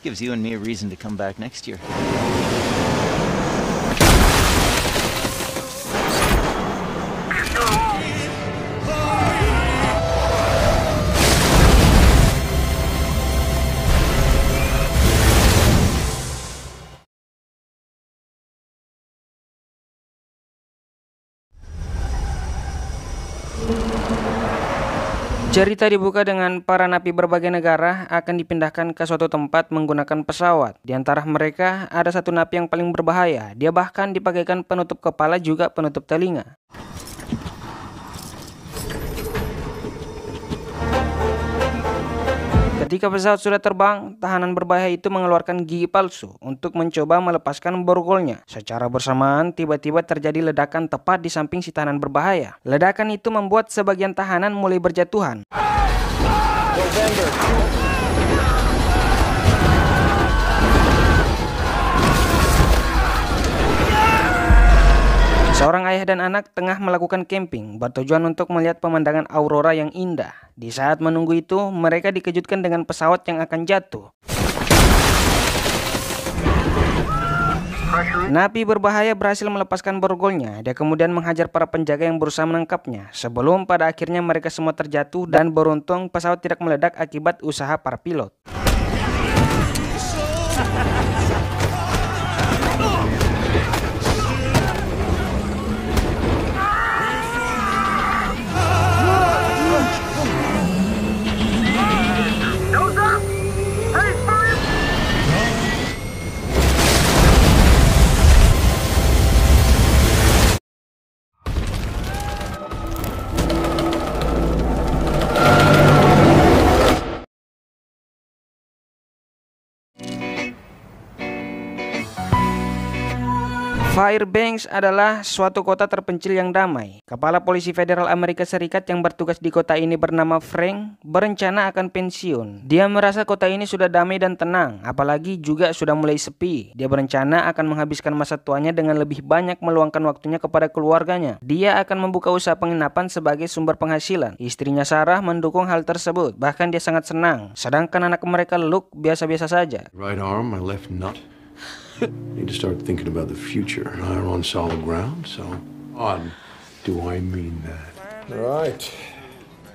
Gives you and me a reason to come back next year. Cerita dibuka dengan para napi berbagai negara akan dipindahkan ke suatu tempat menggunakan pesawat. Di antara mereka ada satu napi yang paling berbahaya. Dia bahkan dipakaikan penutup kepala juga penutup telinga. Ketika pesawat sudah terbang, tahanan berbahaya itu mengeluarkan gigi palsu untuk mencoba melepaskan borgolnya. Secara bersamaan, tiba-tiba terjadi ledakan tepat di samping si tahanan berbahaya. Ledakan itu membuat sebagian tahanan mulai berjatuhan. Seorang ayah dan anak tengah melakukan camping bertujuan untuk melihat pemandangan aurora yang indah. Di saat menunggu itu, mereka dikejutkan dengan pesawat yang akan jatuh. Napi berbahaya berhasil melepaskan borgolnya. Dia kemudian menghajar para penjaga yang berusaha menangkapnya. Sebelum pada akhirnya mereka semua terjatuh dan beruntung pesawat tidak meledak akibat usaha para pilot. Fairbanks adalah suatu kota terpencil yang damai. Kepala Polisi Federal Amerika Serikat yang bertugas di kota ini bernama Frank berencana akan pensiun. Dia merasa kota ini sudah damai dan tenang, apalagi juga sudah mulai sepi. Dia berencana akan menghabiskan masa tuanya dengan lebih banyak meluangkan waktunya kepada keluarganya. Dia akan membuka usaha penginapan sebagai sumber penghasilan. Istrinya Sarah mendukung hal tersebut, bahkan dia sangat senang. Sedangkan anak mereka Luke biasa-biasa saja. Right arm, my left nut. Need to start thinking about the future. I'm on solid ground, so odd. Do I mean that? Right.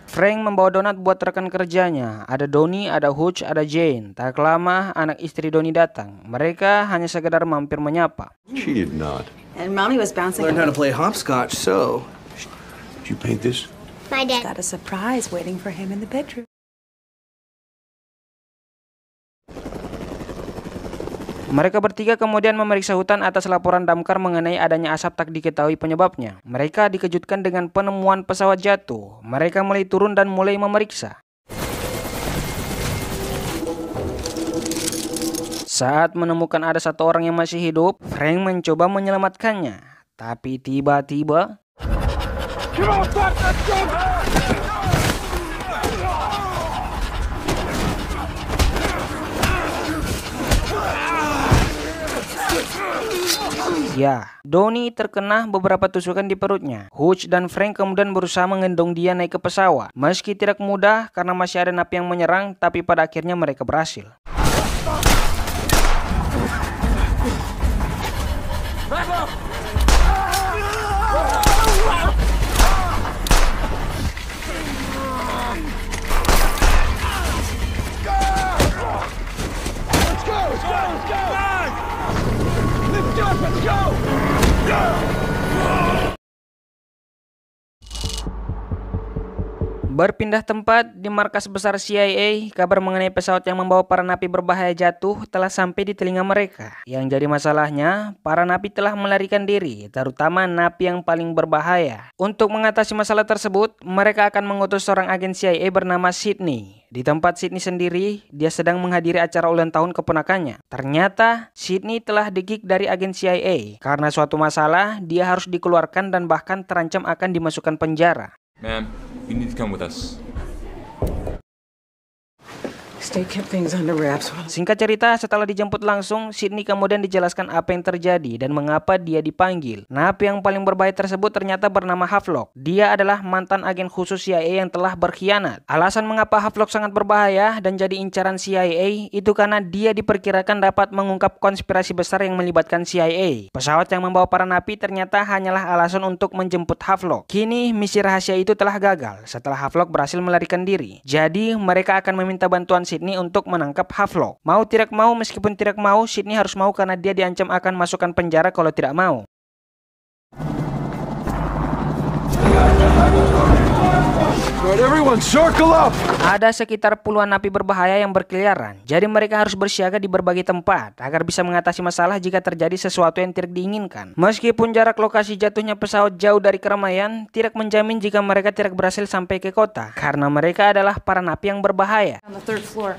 Frank membawa donat buat rekan kerjanya. Ada Donnie, ada Hutch, ada Jane. Tak lama anak istri Donnie datang. Mereka hanya sekedar mampir menyapa. She did not. And Mommy was bouncing. Learned how to play hopscotch, so. Did you paint this? My dad. Got a surprise waiting for him in the bedroom. Mereka bertiga kemudian memeriksa hutan atas laporan damkar mengenai adanya asap tak diketahui penyebabnya. Mereka dikejutkan dengan penemuan pesawat jatuh. Mereka mulai turun dan mulai memeriksa. Saat menemukan ada satu orang yang masih hidup, Frank mencoba menyelamatkannya. Tapi tiba-tiba... Ya, Donnie terkena beberapa tusukan di perutnya. Hutch dan Frank kemudian berusaha menggendong dia naik ke pesawat. Meski tidak mudah karena masih ada napi yang menyerang, tapi pada akhirnya mereka berhasil. Berpindah tempat di markas besar CIA, kabar mengenai pesawat yang membawa para napi berbahaya jatuh telah sampai di telinga mereka. Yang jadi masalahnya, para napi telah melarikan diri, terutama napi yang paling berbahaya. Untuk mengatasi masalah tersebut, mereka akan mengutus seorang agen CIA bernama Sydney. Di tempat Sydney sendiri, dia sedang menghadiri acara ulang tahun keponakannya. Ternyata, Sydney telah di-kick dari agen CIA. Karena suatu masalah, dia harus dikeluarkan dan bahkan terancam akan dimasukkan penjara. Ma'am, you need to come with us. Stay kept things under wraps. Singkat cerita, setelah dijemput langsung, Sydney kemudian dijelaskan apa yang terjadi dan mengapa dia dipanggil. Napi yang paling berbahaya tersebut ternyata bernama Havelock. Dia adalah mantan agen khusus CIA yang telah berkhianat. Alasan mengapa Havelock sangat berbahaya dan jadi incaran CIA itu karena dia diperkirakan dapat mengungkap konspirasi besar yang melibatkan CIA. Pesawat yang membawa para napi ternyata hanyalah alasan untuk menjemput Havelock. Kini misi rahasia itu telah gagal setelah Havelock berhasil melarikan diri. Jadi mereka akan meminta bantuan Sydney untuk menangkap Havelock. Mau tidak mau, meskipun tidak mau, Sydney harus mau karena dia diancam akan masukkan penjara kalau tidak mau. Right, everyone, circle up! Ada sekitar puluhan napi berbahaya yang berkeliaran. Jadi mereka harus bersiaga di berbagai tempat agar bisa mengatasi masalah jika terjadi sesuatu yang tidak diinginkan. Meskipun jarak lokasi jatuhnya pesawat jauh dari keramaian, tidak menjamin jika mereka tidak berhasil sampai ke kota. Karena mereka adalah para napi yang berbahaya. On the third floor.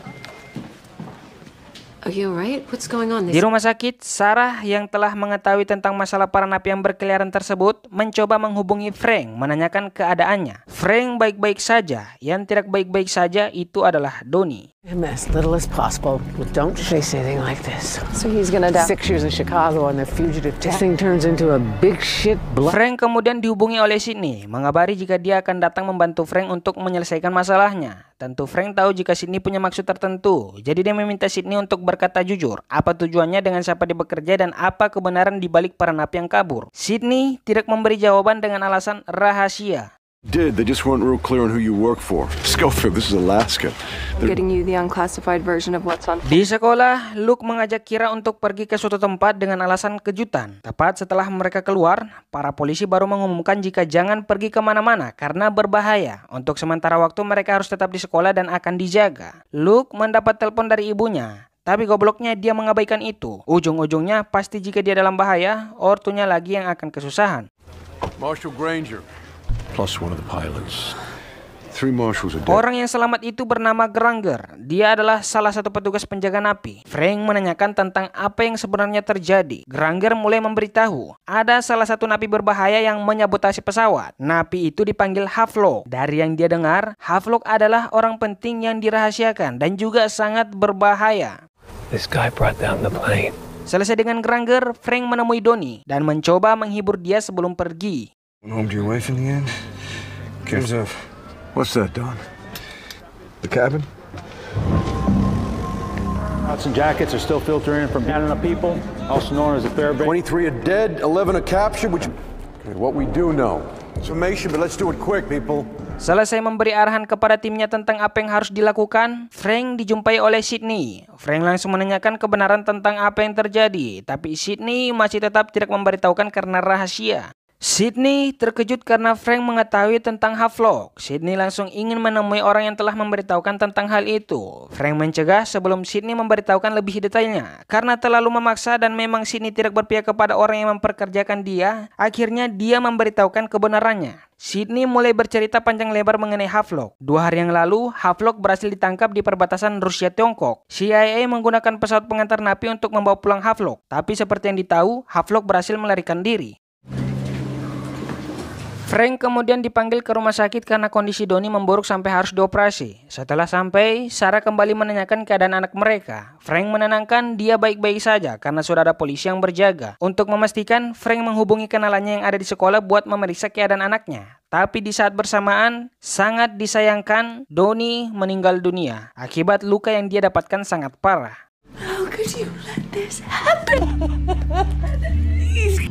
Are you alright? What's going on? Di rumah sakit, Sarah yang telah mengetahui tentang masalah para napi yang berkeliaran tersebut mencoba menghubungi Frank menanyakan keadaannya. Frank baik-baik saja. Yang tidak baik-baik saja itu adalah Donnie. As little as possible, but don't face anything like this. So he's gonna die. 6 years in Chicago on the fugitive. This thing turns into a big shit blood. Frank kemudian dihubungi oleh Sydney, mengabari jika dia akan datang membantu Frank untuk menyelesaikan masalahnya. Tentu Frank tahu jika Sydney punya maksud tertentu, jadi dia meminta Sydney untuk berkata jujur, apa tujuannya dengan siapa dia bekerja dan apa kebenaran di balik para napi yang kabur. Sydney tidak memberi jawaban dengan alasan rahasia. They just weren't real clear on who you work for. Schofield, this is Alaska. Getting you the unclassified version of what's on. Di sekolah, Luke mengajak Kira untuk pergi ke suatu tempat dengan alasan kejutan. Tepat setelah mereka keluar, para polisi baru mengumumkan jika jangan pergi kemana-mana karena berbahaya. Untuk sementara waktu mereka harus tetap di sekolah dan akan dijaga. Luke mendapat telepon dari ibunya. Tapi gobloknya dia mengabaikan itu. Ujung-ujungnya pasti jika dia dalam bahaya, ortunya lagi yang akan kesusahan. Marshal Granger, plus one of the pilots. 3 marshals are dead. Orang yang selamat itu bernama Granger. Dia adalah salah satu petugas penjaga napi. Frank menanyakan tentang apa yang sebenarnya terjadi. Granger mulai memberitahu, ada salah satu napi berbahaya yang menyabotase pesawat. Napi itu dipanggil Havelock. Dari yang dia dengar, Havelock adalah orang penting yang dirahasiakan dan juga sangat berbahaya. This guy brought down the plane. Selesai dengan Granger, Frank menemui Donnie dan mencoba menghibur dia sebelum pergi. Went home to your wife in the end? Cares of. What's that, Don? The cabin? Shots and jackets are still filtering in from Canada people, also known as the Fairbanks. 23 are dead, 11 are captured, which... Okay, what we do know. Summation, but let's do it quick, people. Selesai memberi arahan kepada timnya tentang apa yang harus dilakukan, Frank dijumpai oleh Sydney. Frank langsung menanyakan kebenaran tentang apa yang terjadi, tapi Sydney masih tetap tidak memberitahukan karena rahasia. Sydney terkejut karena Frank mengetahui tentang Havelock. Sydney langsung ingin menemui orang yang telah memberitahukan tentang hal itu. Frank mencegah sebelum Sydney memberitahukan lebih detailnya. Karena terlalu memaksa dan memang Sydney tidak berpihak kepada orang yang memperkerjakan dia, akhirnya dia memberitahukan kebenarannya. Sydney mulai bercerita panjang lebar mengenai Havelock. 2 hari yang lalu, Havelock berhasil ditangkap di perbatasan Rusia-Tiongkok. CIA menggunakan pesawat pengantar napi untuk membawa pulang Havelock. Tapi seperti yang ditahu, Havelock berhasil melarikan diri. Frank kemudian dipanggil ke rumah sakit karena kondisi Donnie memburuk sampai harus dioperasi. Setelah sampai, Sarah kembali menanyakan keadaan anak mereka. Frank menenangkan dia baik-baik saja karena sudah ada polisi yang berjaga. Untuk memastikan, Frank menghubungi kenalannya yang ada di sekolah buat memeriksa keadaan anaknya. Tapi di saat bersamaan, sangat disayangkan, Donnie meninggal dunia akibat luka yang dia dapatkan sangat parah. How could you let this happen? Please.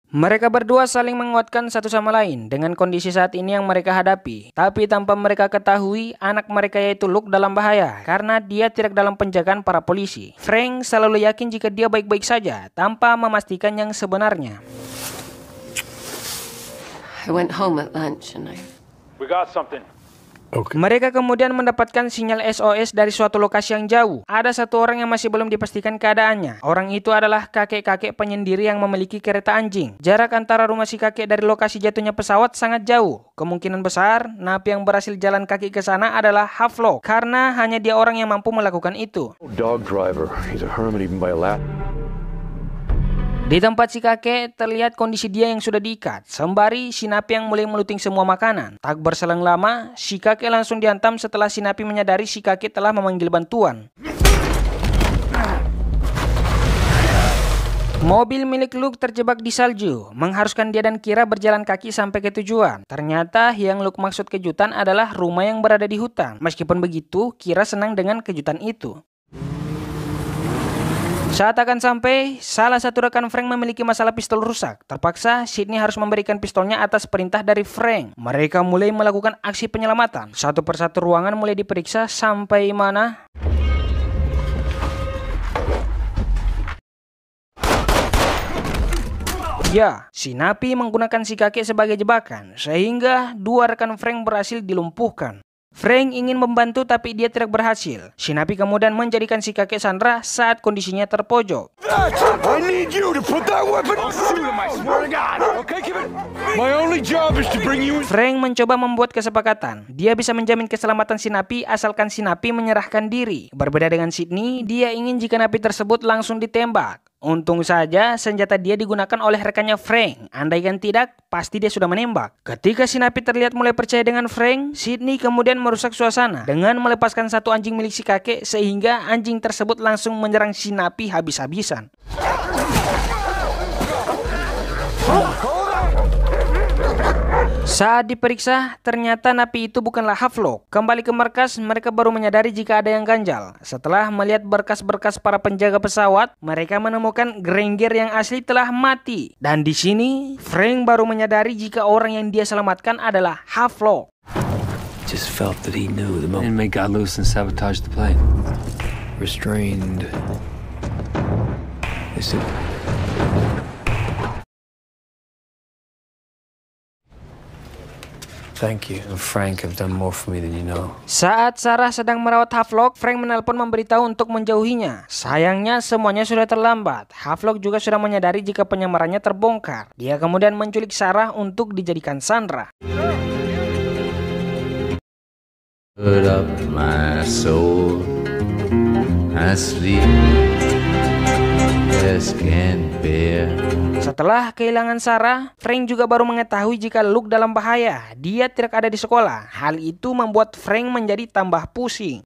Mereka berdua saling menguatkan satu sama lain dengan kondisi saat ini yang mereka hadapi. Tapi tanpa mereka ketahui, anak mereka yaitu Luke dalam bahaya karena dia tidak dalam penjagaan para polisi. Frank selalu yakin jika dia baik-baik saja tanpa memastikan yang sebenarnya. I went home at lunch and We got something. Mereka kemudian mendapatkan sinyal SOS dari suatu lokasi yang jauh. Ada satu orang yang masih belum dipastikan keadaannya. Orang itu adalah kakek-kakek penyendiri yang memiliki kereta anjing. Jarak antara rumah si kakek dari lokasi jatuhnya pesawat sangat jauh. Kemungkinan besar, napi yang berhasil jalan kaki ke sana adalah Havelock, karena hanya dia orang yang mampu melakukan itu. Dog driver. He's a hermit even by a lap. Di tempat si kakek terlihat kondisi dia yang sudah diikat, sembari si napi yang mulai meluting semua makanan. Tak berselang lama, si kakek langsung dihantam setelah si napi menyadari si kakek telah memanggil bantuan. Mobil milik Luke terjebak di salju, mengharuskan dia dan Kira berjalan kaki sampai ke tujuan. Ternyata yang Luke maksud kejutan adalah rumah yang berada di hutan. Meskipun begitu, Kira senang dengan kejutan itu. Saat akan sampai, salah satu rekan Frank memiliki masalah pistol rusak. Terpaksa, Sydney harus memberikan pistolnya atas perintah dari Frank. Mereka mulai melakukan aksi penyelamatan. Satu persatu ruangan mulai diperiksa sampai mana? Ya, si napi menggunakan si kakek sebagai jebakan, sehingga dua rekan Frank berhasil dilumpuhkan. Frank ingin membantu tapi dia tidak berhasil. Si napi kemudian menjadikan si kakek sandra saat kondisinya terpojok. I need you to put that weapon. Shoot him, I swear to God. Okay, keep it. My only job is to bring you. Frank mencoba membuat kesepakatan. Dia bisa menjamin keselamatan si napi asalkan si napi menyerahkan diri. Berbeda dengan Sydney, dia ingin jika napi tersebut langsung ditembak. Untung saja senjata dia digunakan oleh rekannya Frank. Andaikan tidak, pasti dia sudah menembak. Ketika si napi terlihat mulai percaya dengan Frank, Sydney kemudian merusak suasana dengan melepaskan satu anjing milik si kakek sehingga anjing tersebut langsung menyerang si napi habis-habisan. Saat diperiksa, ternyata napi itu bukanlah Havelock. Kembali ke markas, mereka baru menyadari jika ada yang ganjal. Setelah melihat berkas-berkas para penjaga pesawat, mereka menemukan Granger yang asli telah mati. Dan di sini, Frank baru menyadari jika orang yang dia selamatkan adalah Havelock. Just felt that he knew the inmate got loose and sabotaged the plane. Restrained. They said... Thank you. Frank have done more for me than you know. Saat Sarah sedang merawat Havelock, Frank menelpon memberitahu untuk menjauhinya. Sayangnya semuanya sudah terlambat. Havelock juga sudah menyadari jika penyamarannya terbongkar. Dia kemudian menculik Sarah untuk dijadikan sandra. Put up my soul, I sleep as can bear. Setelah kehilangan Sarah, Frank juga baru mengetahui jika Luke dalam bahaya. Dia tidak ada di sekolah. Hal itu membuat Frank menjadi tambah pusing.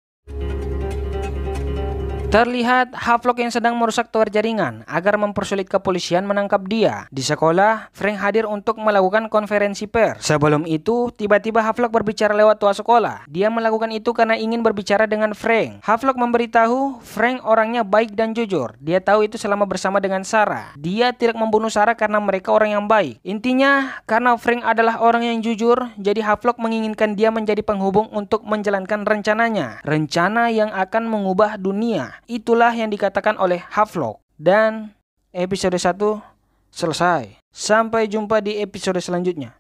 Terlihat Havelock yang sedang merusak tower jaringan agar mempersulit kepolisian menangkap dia. Di sekolah, Frank hadir untuk melakukan konferensi pers. Sebelum itu, tiba-tiba Havelock berbicara lewat toa sekolah. Dia melakukan itu karena ingin berbicara dengan Frank. Havelock memberitahu Frank orangnya baik dan jujur. Dia tahu itu selama bersama dengan Sarah. Dia tidak membunuh Sarah karena mereka orang yang baik. Intinya, karena Frank adalah orang yang jujur, jadi Havelock menginginkan dia menjadi penghubung untuk menjalankan rencananya. Rencana yang akan mengubah dunia. Itulah yang dikatakan oleh Havelock. Dan episode 1 selesai. Sampai jumpa di episode selanjutnya.